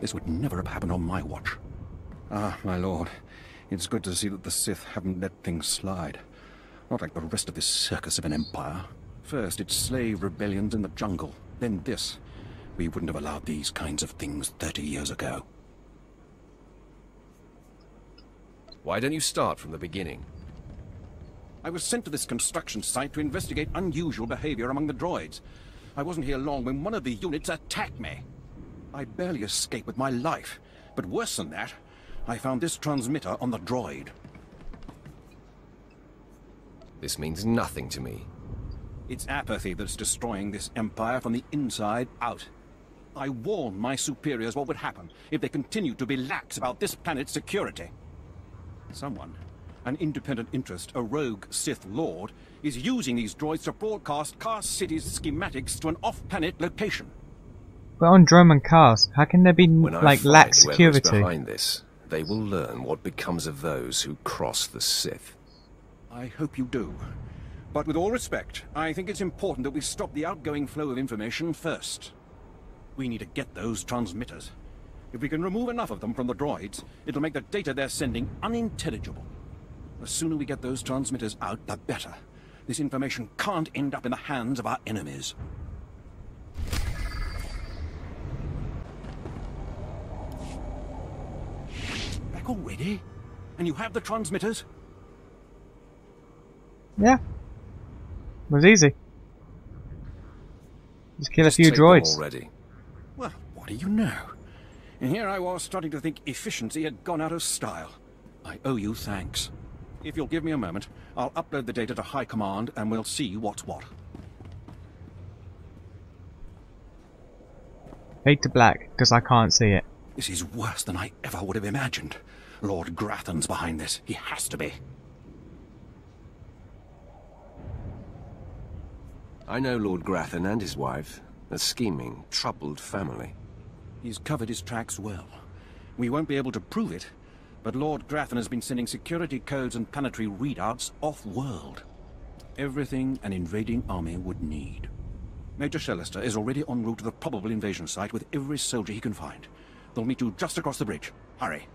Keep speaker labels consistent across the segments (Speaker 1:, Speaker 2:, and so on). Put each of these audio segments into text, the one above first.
Speaker 1: This would never have happened on my watch. Ah, my lord. It's good to see that the Sith haven't let things slide. Not like the rest of this circus of an empire. First, it's slave rebellions in the jungle. Then this. We wouldn't have allowed these kinds of things 30 years ago.
Speaker 2: Why don't you start from the beginning?
Speaker 1: I was sent to this construction site to investigate unusual behavior among the droids. I wasn't here long when one of the units attacked me. I barely escaped with my life. But worse than that, I found this transmitter on the droid.
Speaker 2: This means nothing to me.
Speaker 1: It's apathy that's destroying this empire from the inside out. I warned my superiors what would happen if they continued to be lax about this planet's security. Someone, an independent interest, a rogue Sith Lord, is using these droids to broadcast Kars City's schematics to an off-planet location.
Speaker 3: But on Dromund Kars, how can there be,
Speaker 2: When
Speaker 3: like,
Speaker 2: I
Speaker 3: lax
Speaker 2: find whoever's
Speaker 3: security?
Speaker 2: behind this, they will learn what becomes of those who cross the Sith.
Speaker 1: I hope you do. But with all respect, I think it's important that we stop the outgoing flow of information first. We need to get those transmitters. If we can remove enough of them from the droids, it'll make the data they're sending unintelligible. The sooner we get those transmitters out, the better. This information can't end up in the hands of our enemies. Back already? And you have the transmitters?
Speaker 3: Yeah. It was easy. Just kill a few
Speaker 2: Take them
Speaker 3: droids.
Speaker 2: already.
Speaker 1: Well, what do you know? And here I was starting to think efficiency had gone out of style. I owe you thanks. If you'll give me a moment, I'll upload the data to High Command and we'll see what's what.
Speaker 3: Fade to black, because I can't see it.
Speaker 1: This is worse than I ever would have imagined. Lord Grathan's behind this. He has to be.
Speaker 2: I know Lord Grathan and his wife. A scheming, troubled family.
Speaker 1: He's covered his tracks well. We won't be able to prove it, but Lord Grathan has been sending security codes and planetary readouts off-world. Everything an invading army would need. Major Skeletor is already en route to the probable invasion site with every soldier he can find. They'll meet you just across the bridge. Hurry.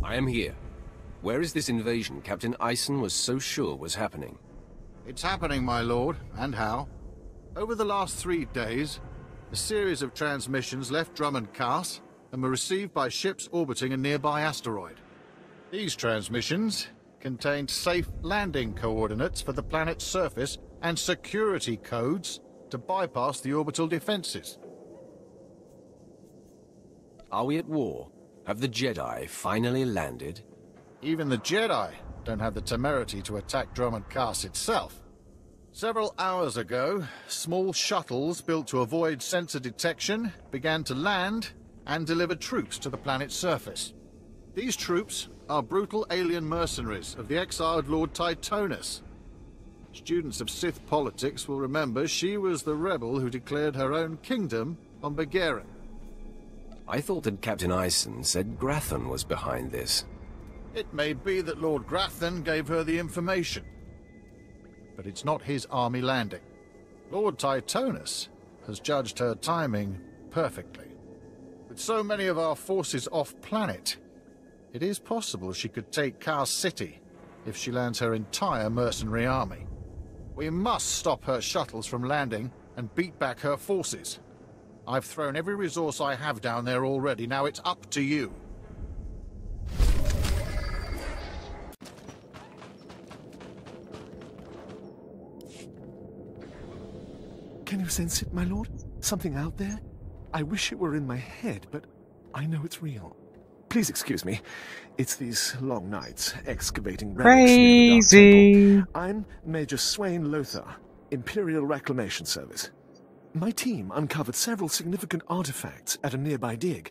Speaker 2: I am here. Where is this invasion Captain Ison was so sure was happening?
Speaker 4: It's happening, my lord, and how. Over the last 3 days, a series of transmissions left Dromund Kars and were received by ships orbiting a nearby asteroid. These transmissions contained safe landing coordinates for the planet's surface and security codes to bypass the orbital defenses.
Speaker 2: Are we at war? Have the Jedi finally landed?
Speaker 4: Even the Jedi don't have the temerity to attack Dromund Kars itself. Several hours ago, small shuttles built to avoid sensor detection began to land and deliver troops to the planet's surface. These troops are brutal alien mercenaries of the exiled Lord Tytonus. Students of Sith politics will remember she was the rebel who declared her own kingdom on Begarin.
Speaker 2: I thought that Captain Ison said Grathan was behind this.
Speaker 4: It may be that Lord Grathan gave her the information, but it's not his army landing. Lord Tytonus has judged her timing perfectly. With so many of our forces off-planet, it is possible she could take Kars City if she lands her entire mercenary army. We must stop her shuttles from landing and beat back her forces. I've thrown every resource I have down there already. Now it's up to you.
Speaker 5: Can you sense it, my lord? Something out there? I wish it were in my head, but I know it's real. Please excuse me. It's these long nights excavating relics near the Dark
Speaker 3: Crazy.
Speaker 5: Temple. I'm Major Swain Lothar, Imperial Reclamation Service. My team uncovered several significant artifacts at a nearby dig.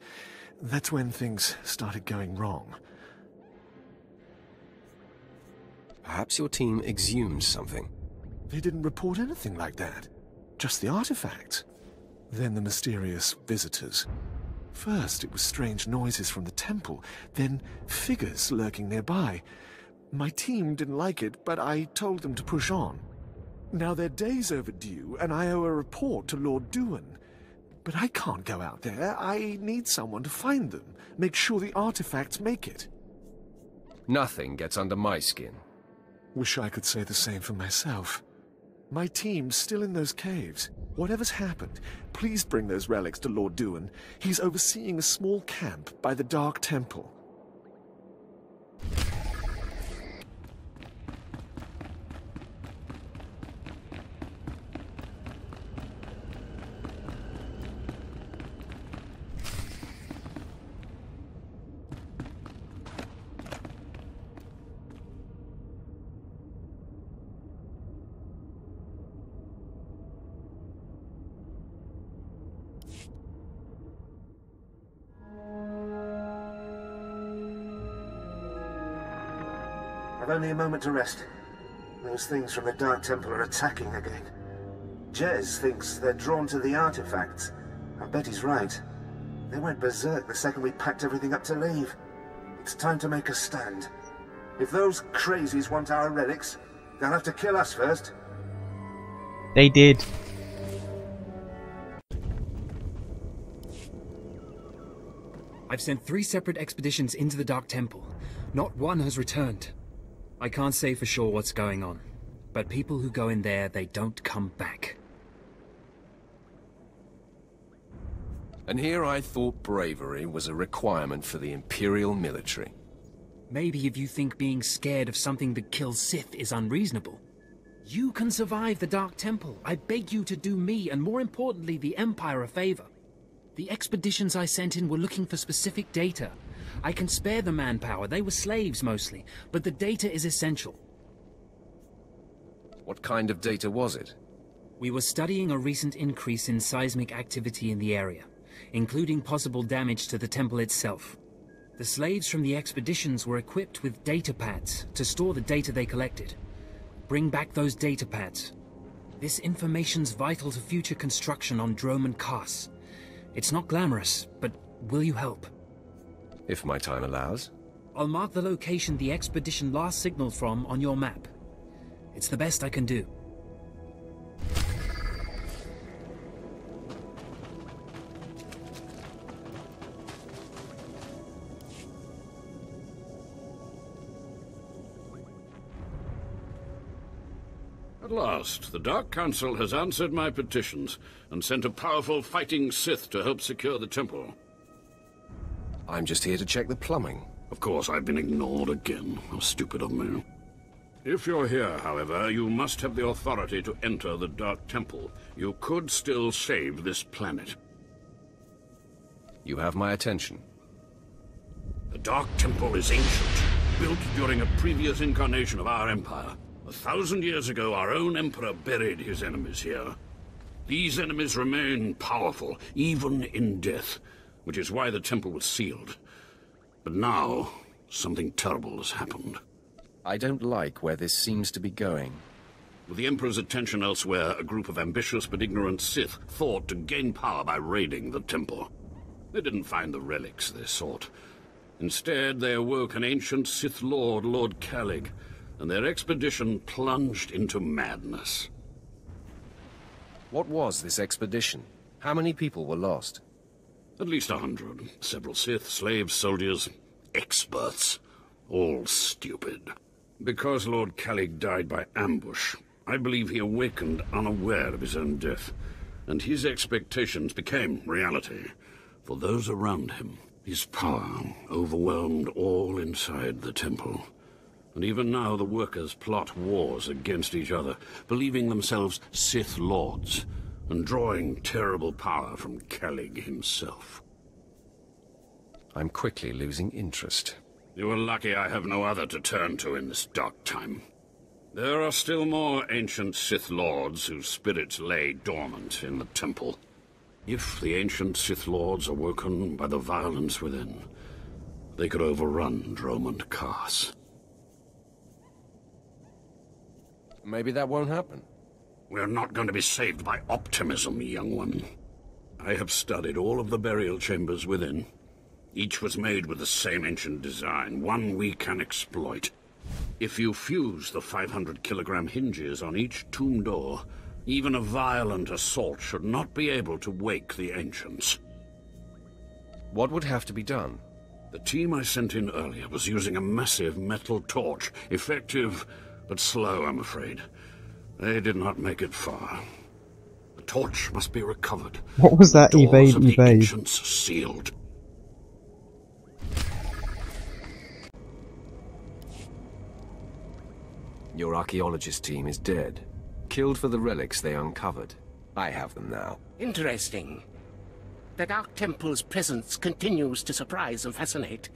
Speaker 5: That's when things started going wrong.
Speaker 2: Perhaps your team exhumed something.
Speaker 5: They didn't report anything like that. Just the artifacts. Then the mysterious visitors. First, it was strange noises from the temple, then figures lurking nearby. My team didn't like it, but I told them to push on. Now they're days overdue, and I owe a report to Lord Duan. But I can't go out there. I need someone to find them, make sure the artifacts make it.
Speaker 2: Nothing gets under my skin.
Speaker 5: Wish I could say the same for myself. My team's still in those caves. Whatever's happened, please bring those relics to Lord Duan. He's overseeing a small camp by the Dark Temple.
Speaker 6: I've only a moment to rest. Those things from the Dark Temple are attacking again. Jez thinks they're drawn to the artifacts. I bet he's right. They went berserk the second we packed everything up to leave. It's time to make a stand. If those crazies want our relics, they'll have to kill us first.
Speaker 3: They did.
Speaker 7: I've sent 3 separate expeditions into the Dark Temple. Not one has returned. I can't say for sure what's going on, but people who go in there, they don't come back.
Speaker 2: And here I thought bravery was a requirement for the Imperial military.
Speaker 7: Maybe if you think being scared of something that kills Sith is unreasonable. You can survive the Dark Temple. I beg you to do me, and more importantly, the Empire a favor. The expeditions I sent in were looking for specific data. I can spare the manpower, they were slaves mostly, but the data is essential.
Speaker 2: What kind of data was it?
Speaker 7: We were studying a recent increase in seismic activity in the area, including possible damage to the temple itself. The slaves from the expeditions were equipped with data pads to store the data they collected. Bring back those data pads. This information's vital to future construction on Drome and Kars. It's not glamorous, but will you help?
Speaker 2: If my time allows.
Speaker 7: I'll mark the location the expedition last signaled from on your map. It's the best I can do.
Speaker 8: At last, the Dark Council has answered my petitions and sent a powerful fighting Sith to help secure the temple.
Speaker 2: I'm just here to check the plumbing.
Speaker 8: Of course, I've been ignored again. How stupid of me. If you're here, however, you must have the authority to enter the Dark Temple. You could still save this planet.
Speaker 2: You have my attention.
Speaker 8: The Dark Temple is ancient, built during a previous incarnation of our Empire. 1,000 years ago, our own Emperor buried his enemies here. These enemies remain powerful, even in death, which is why the temple was sealed. But now, something terrible has happened.
Speaker 2: I don't like where this seems to be going.
Speaker 8: With the Emperor's attention elsewhere, a group of ambitious but ignorant Sith thought to gain power by raiding the temple. They didn't find the relics they sought. Instead, they awoke an ancient Sith Lord, Lord Calig, and their expedition plunged into madness.
Speaker 2: What was this expedition? How many people were lost?
Speaker 8: At least 100. Several Sith, slaves, soldiers, experts. All stupid. Because Lord Calig died by ambush, I believe he awakened unaware of his own death, and his expectations became reality. For those around him, his power overwhelmed all inside the temple. And even now the workers plot wars against each other, believing themselves Sith Lords, and drawing terrible power from Calig himself.
Speaker 2: I'm quickly losing interest.
Speaker 8: You are lucky I have no other to turn to in this dark time. There are still more ancient Sith Lords whose spirits lay dormant in the temple. If the ancient Sith Lords are woken by the violence within, they could overrun Drome and Kars.
Speaker 2: Maybe that won't happen.
Speaker 8: We're not going to be saved by optimism, young one. I have studied all of the burial chambers within. Each was made with the same ancient design, one we can exploit. If you fuse the 500-kilogram hinges on each tomb door, even a violent assault should not be able to wake the ancients.
Speaker 2: What would have to be done?
Speaker 8: The team I sent in earlier was using a massive metal torch. Effective, but slow, I'm afraid. They did not make it far. The torch must be recovered.
Speaker 3: What was that?
Speaker 8: The doors
Speaker 3: Evade,
Speaker 8: of the
Speaker 3: evade.
Speaker 8: ancients sealed.
Speaker 2: Your archaeologist team is dead. Killed for the relics they uncovered. I have them now.
Speaker 9: Interesting. The Dark Temple's presence continues to surprise and fascinate.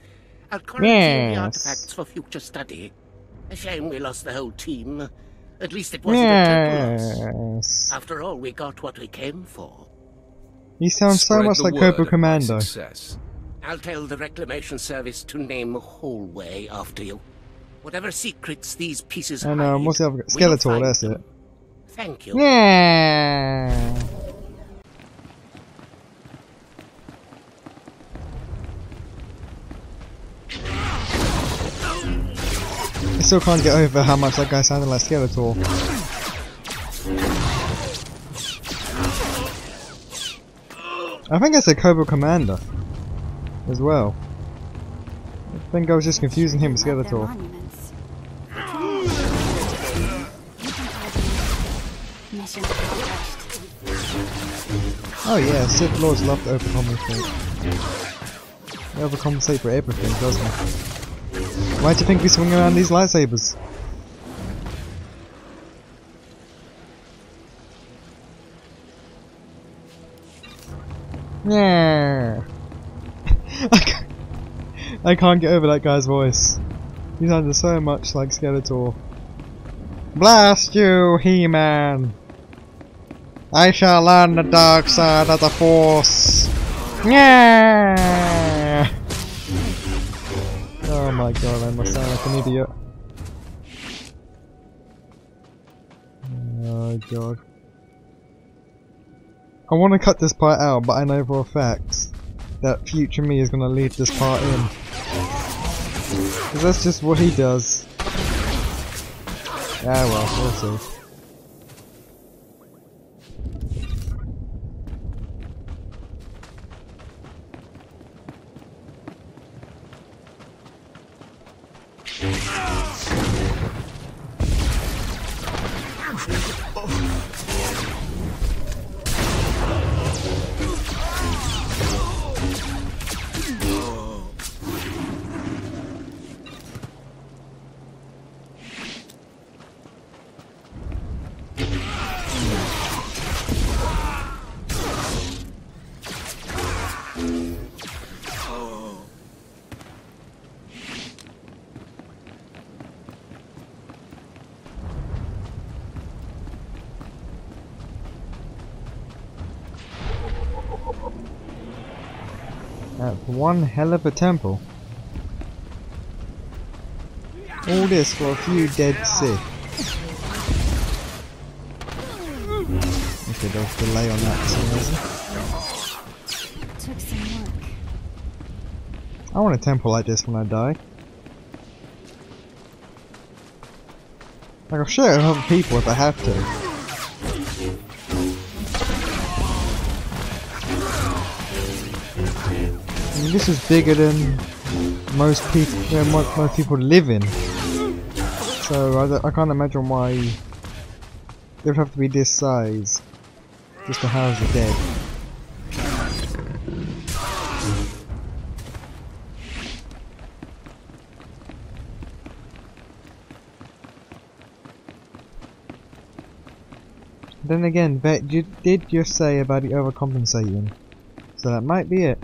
Speaker 9: I'll quarantine the artifacts for future study. A shame we lost the whole team. At least it wasn't a total loss. After all, we got what we came for.
Speaker 3: He sounds so
Speaker 2: Spread
Speaker 3: much
Speaker 2: the
Speaker 3: like
Speaker 2: word
Speaker 3: Cobra
Speaker 2: of my
Speaker 3: Commando.
Speaker 2: success.
Speaker 9: I'll tell the Reclamation Service to name Hallway after you. Whatever secrets these pieces
Speaker 3: And
Speaker 9: hide,
Speaker 3: what's the other?
Speaker 9: we'll
Speaker 3: Skeletor,
Speaker 9: find
Speaker 3: that's
Speaker 9: them.
Speaker 3: it.
Speaker 9: Thank you.
Speaker 3: Yeah. I still can't get over how much that guy sounded like Skeletor. I think it's a Cobra Commander as well. I think I was just confusing him with Skeletor. Oh yeah, Sith Lords love to overcompensate. They overcompensate for everything, doesn't it? Why do you think we swing around these lightsabers? Yeah. I can't get over that guy's voice. He sounded so much like Skeletor. Blast you, He-Man! I shall learn the dark side of the Force! Yeah! Oh my god, I must sound like an idiot. Oh god. I want to cut this part out, but I know for a fact that future me is going to leave this part in. Because that's just what he does. Yeah, well, we'll see. That's one hell of a temple. All this for a few dead Sith. Okay, there's a delay on that for some reason.
Speaker 10: Took some work.
Speaker 3: I want a temple like this when I die. Like, I'll share it with other people if I have to. I mean, this is bigger than most people, most people live in. So I can't imagine why it would have to be this size just to house the dead. Then again, Vet, you did just say about the overcompensating, so that might be it.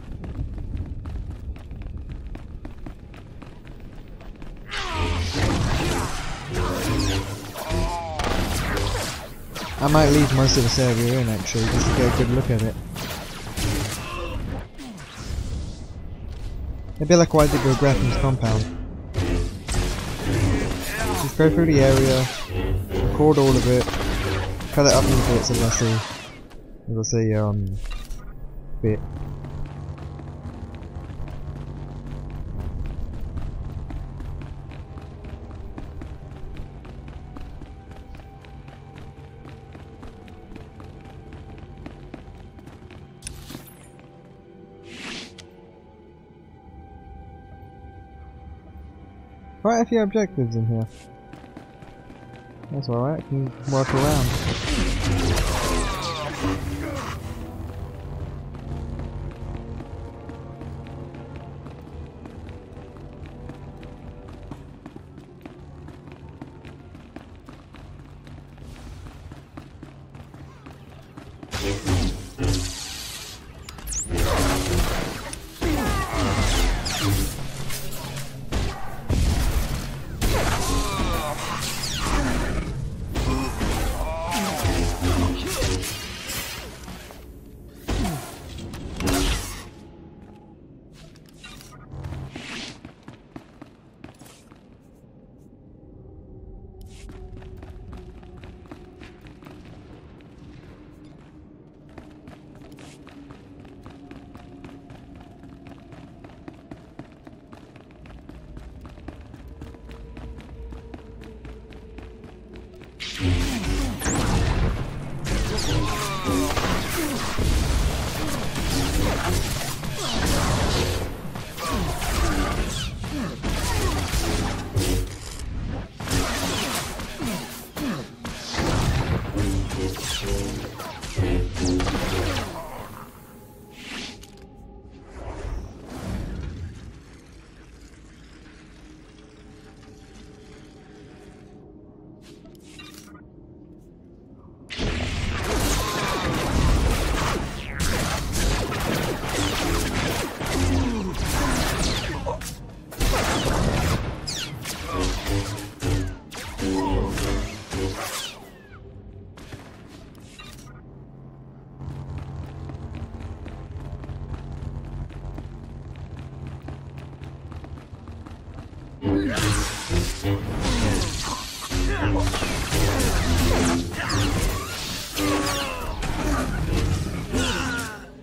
Speaker 3: I might leave most of this area in actually, just to get a good look at it. It'd be like what I did with Grafton's compound. Just go through the area, record all of it, cut it up into bits as I see, bit. Quite a few objectives in here. That's alright, I can work around.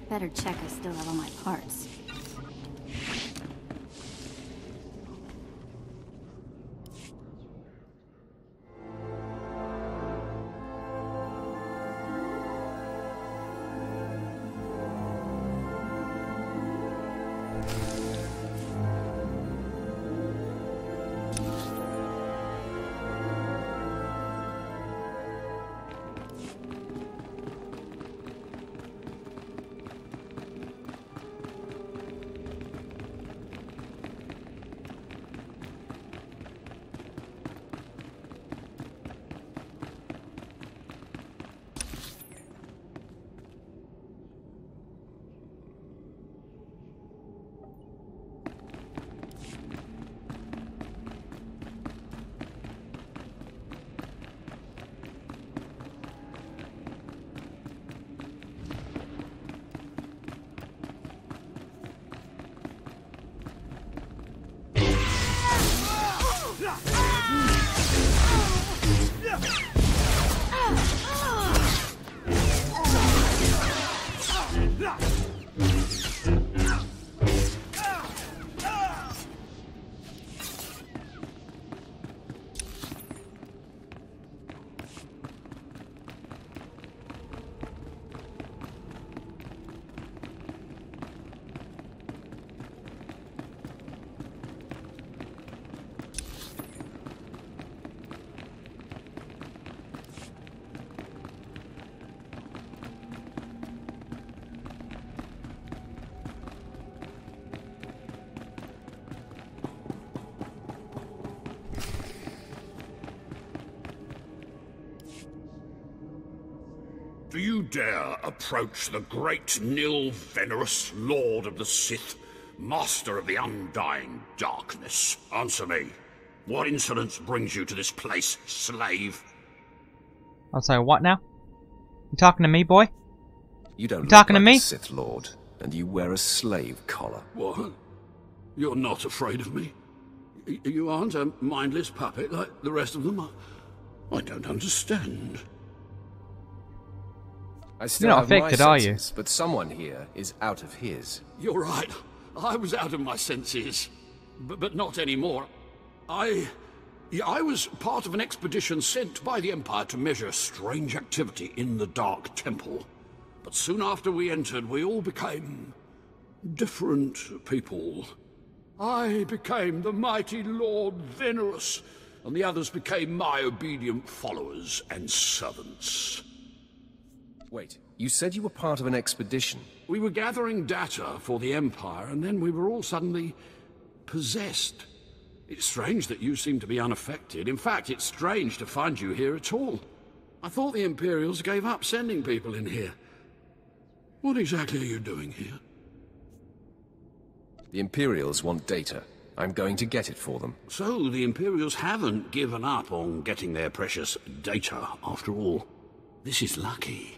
Speaker 10: Better check I still have all my parts.
Speaker 8: Do you dare approach the great Nil Venerous Lord of the Sith, Master of the Undying Darkness? Answer me. What insolence brings you to this place, slave?
Speaker 11: I'll say what now? You talking to me, boy?
Speaker 2: You don't
Speaker 11: You
Speaker 2: look
Speaker 11: talking to
Speaker 2: like
Speaker 11: me?
Speaker 2: a Sith Lord, and you wear a slave collar.
Speaker 8: What? You're not afraid of me? You aren't a mindless puppet like the rest of them? I don't understand.
Speaker 2: I still
Speaker 11: You're not
Speaker 2: have my
Speaker 11: affected, are you?
Speaker 2: senses, but someone here is out of his.
Speaker 8: You're right. I was out of my senses. But not anymore. I was part of an expedition sent by the Empire to measure strange activity in the Dark Temple. But soon after we entered, we all became different people. I became the mighty Lord Venerus, and the others became my obedient followers and servants.
Speaker 2: Wait, you said you were part of an expedition?
Speaker 8: We were gathering data for the Empire, and then we were all suddenly possessed. It's strange that you seem to be unaffected. In fact, it's strange to find you here at all. I thought the Imperials gave up sending people in here. What exactly are you doing here?
Speaker 2: The Imperials want data. I'm going to get it for them.
Speaker 8: So, the Imperials haven't given up on getting their precious data, after all. This is lucky.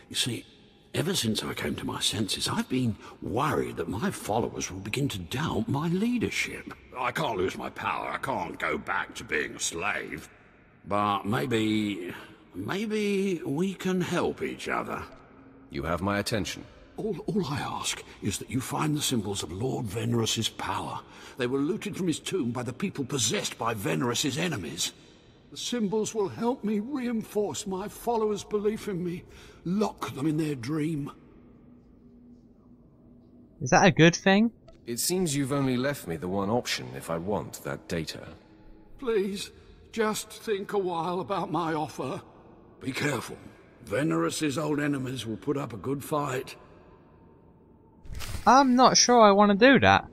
Speaker 8: You see, ever since I came to my senses, I've been worried that my followers will begin to doubt my leadership. I can't lose my power. I can't go back to being a slave. But maybe we can help each other.
Speaker 2: You have my attention.
Speaker 8: All I ask is that you find the symbols of Lord Venerus's power. They were looted from his tomb by the people possessed by Venerus's enemies. The symbols will help me reinforce my followers' belief in me, lock them in their dream.
Speaker 11: Is that a good thing?
Speaker 2: It seems you've only left me the one option if I want that data.
Speaker 8: Please, just think a while about my offer. Be careful. Venerus's old enemies will put up a good fight.
Speaker 11: I'm not sure I want to do that.